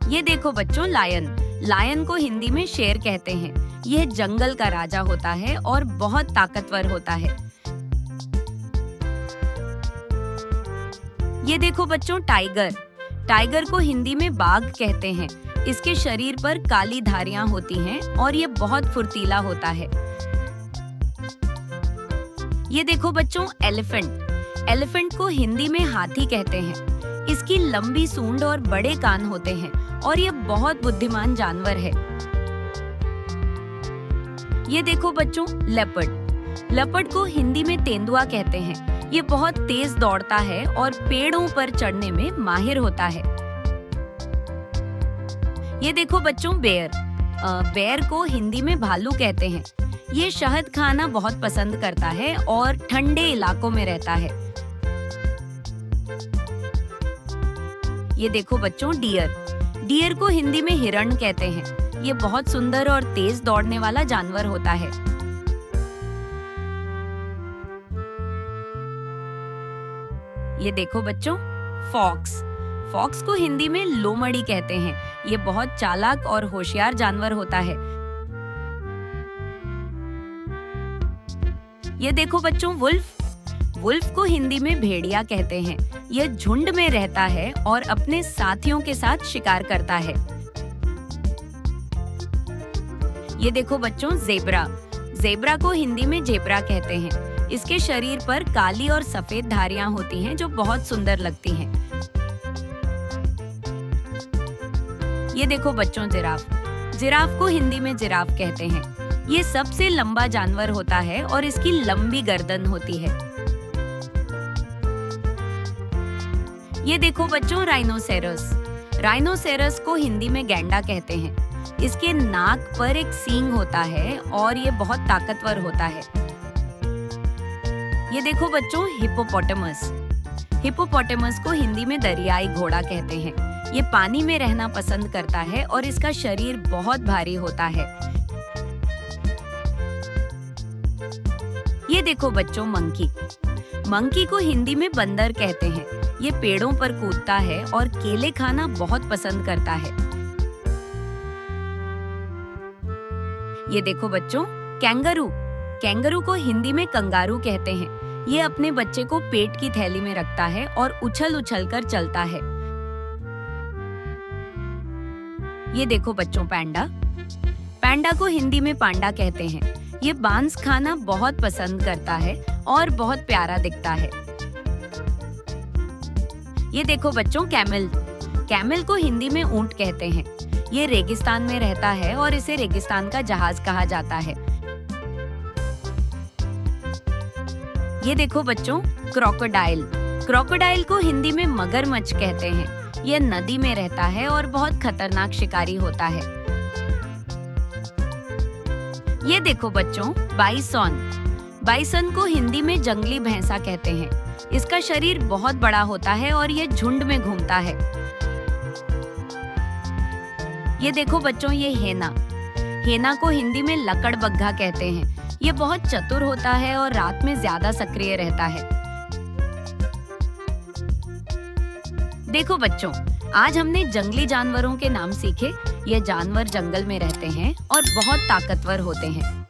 ये देखो बच्चों, लायन। लायन को हिंदी में शेर कहते हैं। यह जंगल का राजा होता है और बहुत ताकतवर होता है। ये देखो बच्चों, टाइगर। टाइगर को हिंदी में बाघ कहते हैं। इसके शरीर पर काली धारियां होती हैं और ये बहुत फुर्तीला होता है। ये देखो बच्चों, एलिफेंट। एलिफेंट को हिंदी में हाथी कहते हैं। इसकी लंबी सूंड और बड़े कान होते हैं और ये बहुत बुद्धिमान जानवर है। ये देखो बच्चों, लेपर्ड। लेपर्ड को हिंदी में तेंदुआ कहते हैं। ये बहुत तेज दौड़ता है और पेड़ों पर चढ़ने में माहिर होता है। ये देखो बच्चों, बेयर। बेयर को हिंदी में भालू कहते हैं। ये शहद खाना बहुत पसंद करता है और ठंडे इलाकों में रहता है। ये देखो बच्चों, डियर। डियर को हिंदी में हिरण कहते हैं। ये बहुत सुंदर और तेज दौड़ने वाला जानवर होता है। ये देखो बच्चों, फॉक्स। फॉक्स को हिंदी में लोमड़ी कहते हैं। ये बहुत चालाक और होशियार जानवर होता है। ये देखो बच्चों, वुल्फ। वुल्फ को हिंदी में भेड़िया कहते हैं। यह झुंड में रहता है और अपने साथियों के साथ शिकार करता है। ये देखो बच्चों, ज़ेब्रा। ज़ेब्रा को हिंदी में जेब्रा कहते हैं। इसके शरीर पर काली और सफेद धारियां होती हैं जो बहुत सुंदर लगती हैं। ये देखो बच्चों, जिराफ। जिराफ को हिंदी में जिराफ कहते हैं। ये सबसे लंबा जानवर होता है और इसकी लंबी गर्दन होती है। ये देखो बच्चों, राइनोसेरस। राइनोसेरस को हिंदी में गैंडा कहते हैं। इसके नाक पर एक सींग होता है और ये बहुत ताकतवर होता है। ये देखो बच्चों, हिप्पोपोटामस। हिप्पोपोटामस को हिंदी में दरियाई घोड़ा कहते हैं। ये पानी में रहना पसंद करता है और इसका शरीर बहुत भारी होता है। ये देखो बच्चों, मंकी। मंकी को हिंदी में बंदर कहते हैं। ये पेड़ों पर कूदता है और केले खाना बहुत पसंद करता है। ये देखो बच्चों, कैंगरू। कैंगरू को हिंदी में कंगारू कहते हैं। ये अपने बच्चे को पेट की थैली में रखता है और उछल-उछल कर चलता है। ये देखो बच्चों, पैंडा। पैंडा को हिंदी में पांडा कहते हैं। ये बांस खाना बहुत पसंद करता है और बहुत प्यारा दिखता है। ये देखो बच्चों, कैमल। कैमल को हिंदी में ऊंट कहते हैं। ये रेगिस्तान में रहता है और इसे रेगिस्तान का जहाज कहा जाता है। ये देखो बच्चों, क्रोकोडाइल। क्रोकोडाइल को हिंदी में मगरमच्छ कहते हैं। यह नदी में रहता है और बहुत खतरनाक शिकारी होता है। ये देखो बच्चों, बाइसॉन। बाइसन को हिंदी में जंगली भैंसा कहते हैं। इसका शरीर बहुत बड़ा होता है और यह झुंड में घूमता है। ये देखो बच्चों, ये हेना। हेना को हिंदी में लकड़बग्घा कहते हैं। ये बहुत चतुर होता है और रात में ज्यादा सक्रिय रहता है। देखो बच्चों, आज हमने जंगली जानवरों के नाम सीखे। ये जानवर जंगल में रहते हैं और बहुत ताकतवर होते हैं।